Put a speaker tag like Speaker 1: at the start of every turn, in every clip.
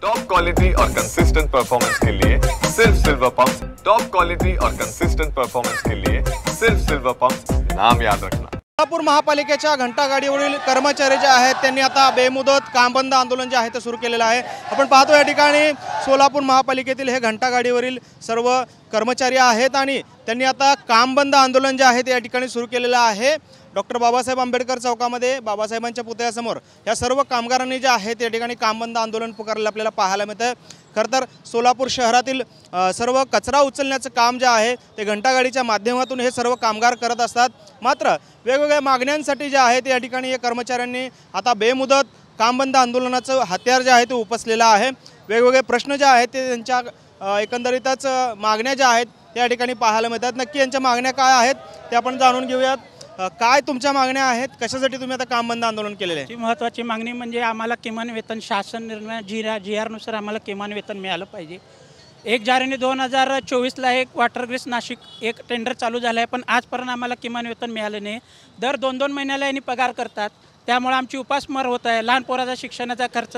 Speaker 1: Top quality और consistent performance के लिए सिर्फ सिल्वर पंप्स। टॉप क्वालिटी और कंसिस्टेंट परफॉर्मेंस के लिए सिर्फ सिल्वर पंप्स, नाम याद रखना।
Speaker 2: सोलापूर महापालिकेच्या घंटागाडीवरील कर्मचारी जे आहेत त्यांनी आता बेमुदत कामबंद आंदोलन जे आहे ते सुरू केलेलं आहे। आपण पाहतो या ठिकाणी सोलापूर महापालिकेतील हे घंटागाडीवरील सर्व कर्मचारी आहेत आणि त्यांनी आता कामबंद आंदोलन जे आहे ते या ठिकाणी सुरू केलेलं आहे। डॉक्टर बाबासाहेब आंबेडकर चौकामध्ये बाबासाहेबांच्या पुतळ्यासमोर या सर्व कामगारांनी जे आहे त्या ठिकाणी कामबंद आंदोलन पुकारलेलं आपल्याला पाहायला मिळतं। खरं तर सोलापूर शहरातील सर्व कचरा उचलण्याचं काम जे आहे ते घंटागाडीच्या माध्यमातून हे सर्व कामगार करत असतात। मात्र वेगवेगळ्या मागण्यांसाठी जे आहे ते या ठिकाणी या कर्मचाऱ्यांनी आता बेमुदत कामबंद आंदोलनाचं हत्यार जे आहे ते उपसलेलं आहे। वेगवेगळे प्रश्न जे आहेत ते त्यांच्या एकंदरीतच मागण्या ज्या आहेत त्या ठिकाणी पाहायला मिळतात। नक्की यांच्या मागण्या काय आहेत ते आपण जाणून घेऊयात। काय तुमच्या मागण्या आहेत, कशासाठी तुम्ही आता कामबंद आंदोलन केलेले आहे?
Speaker 3: महत्त्वाची मागणी म्हणजे आम्हाला किमान वेतन शासन निर्णय जी आर नुसार आम्हाला किमान वेतन मिळालं पाहिजे। 1 जानेवारी 2024ला एक वॉटर ग्रीस नाशिक एक टेंडर चालू झालं आहे, पण आजपर्यंत आम्हाला किमान वेतन मिळालं नाही। दर 2-2 महिन्याला यांनी पगार करतात, त्यामुळे आमची उपासमार होत आहे। लहान पोराचा शिक्षणाचा खर्च,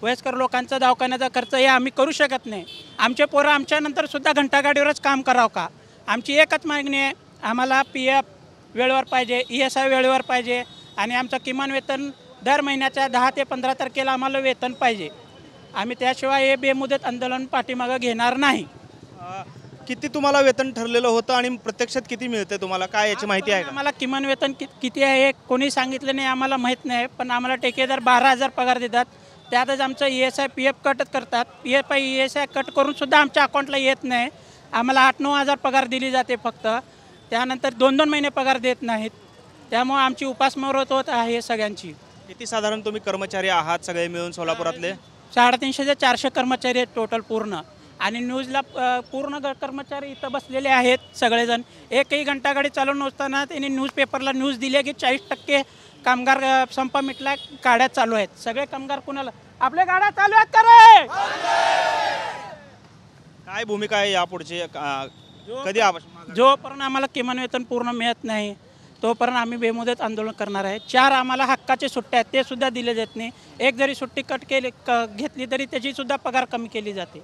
Speaker 3: वयस्कर लोकांचा दवाखान्याचा खर्च हे आम्ही करू शकत नाही। आमचे पोरं आमच्यानंतर सुद्धा घंटागाडीवरच काम करावं का? आमची एकच मागणी आहे, आम्हाला PF वेळेवर पाहिजे, ESI वेळेवर पाहिजे आणि आमचं किमान वेतन दर महिन्याच्या 10 ते 15 तारखेला आम्हाला वेतन पाहिजे। आम्ही त्याशिवाय हे बेमुदत आंदोलन पाठीमागं घेणार नाही।
Speaker 2: किती तुम्हाला वेतन ठरलेलं होतं आणि प्रत्यक्षात किती मिळते तुम्हाला, काय याची माहिती आहे का?
Speaker 3: आम्हाला किमान वेतन किती आहे कोणी सांगितलं नाही, आम्हाला माहीत नाही। पण आम्हाला ठेकेदार 12,000 पगार देतात, त्यातच आमचं ESI PF कटच करतात। PF ESI कट करूनसुद्धा आमच्या अकाउंटला येत नाही। आम्हाला 8-9 हजार पगार दिली जाते फक्त, त्यानंतर 2-2 महिने पगार देत नाहीत। त्यामुळे आमची उपासमार होत आहे सगळ्यांची।
Speaker 2: किती साधारण तुम्ही कर्मचारी आहात सगळे मिळून सोलापुरातले?
Speaker 3: 350 ते 400 कर्मचारी आहेत टोटल पूर्ण, आणि न्यूजला पूर्ण कर्मचारी इथं बसलेले आहेत सगळेजण। एकही घंटागाडी चालू नसताना त्यांनी न्यूजपेपरला न्यूज दिली की 40% कामगार संप मिटला, गाड्या चालू आहेत। सगळे कामगार कुणाला आपल्या गाड्या चालू आहेत करे?
Speaker 2: काय भूमिका आहे यापुढची? कधी
Speaker 3: जोपर्यंत आम्हाला किमान वेतन पूर्ण मिळत नाही तोपर्यंत आम्ही बेमुदत आंदोलन करणार आहे। 4 आम्हाला हक्काचे सुट्ट्या आहेत ते सुद्धा दिले जात नाही। एक जरी सुट्टी घेतली तरी त्याची सुद्धा पगार कमी केली जाते।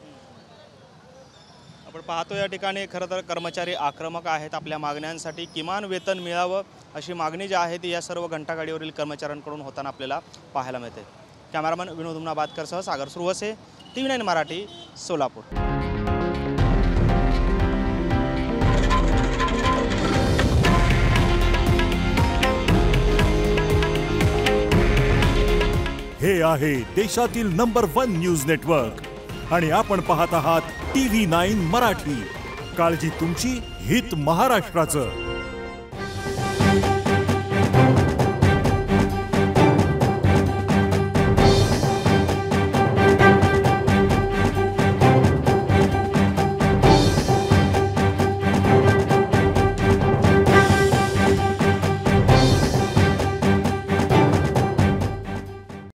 Speaker 2: आपण पाहतो या ठिकाणी खरं तर कर्मचारी आक्रमक आहेत, आपल्या मागण्यांसाठी किमान वेतन मिळावं अशी मागणी जी आहे ती या सर्व घंटागाडीवरील कर्मचाऱ्यांकडून होताना आपल्याला पाहायला मिळते। कॅमेरामन विनोद उमनाबादकरसह सागर सुरवसे, TV9 मराठी, सोलापूर।
Speaker 4: हे आहे देशातील नंबर 1 न्यूज नेटवर्क आणि आपण पाहत आहात TV9 मराठी। काळजी तुमची, हित महाराष्ट्राचं।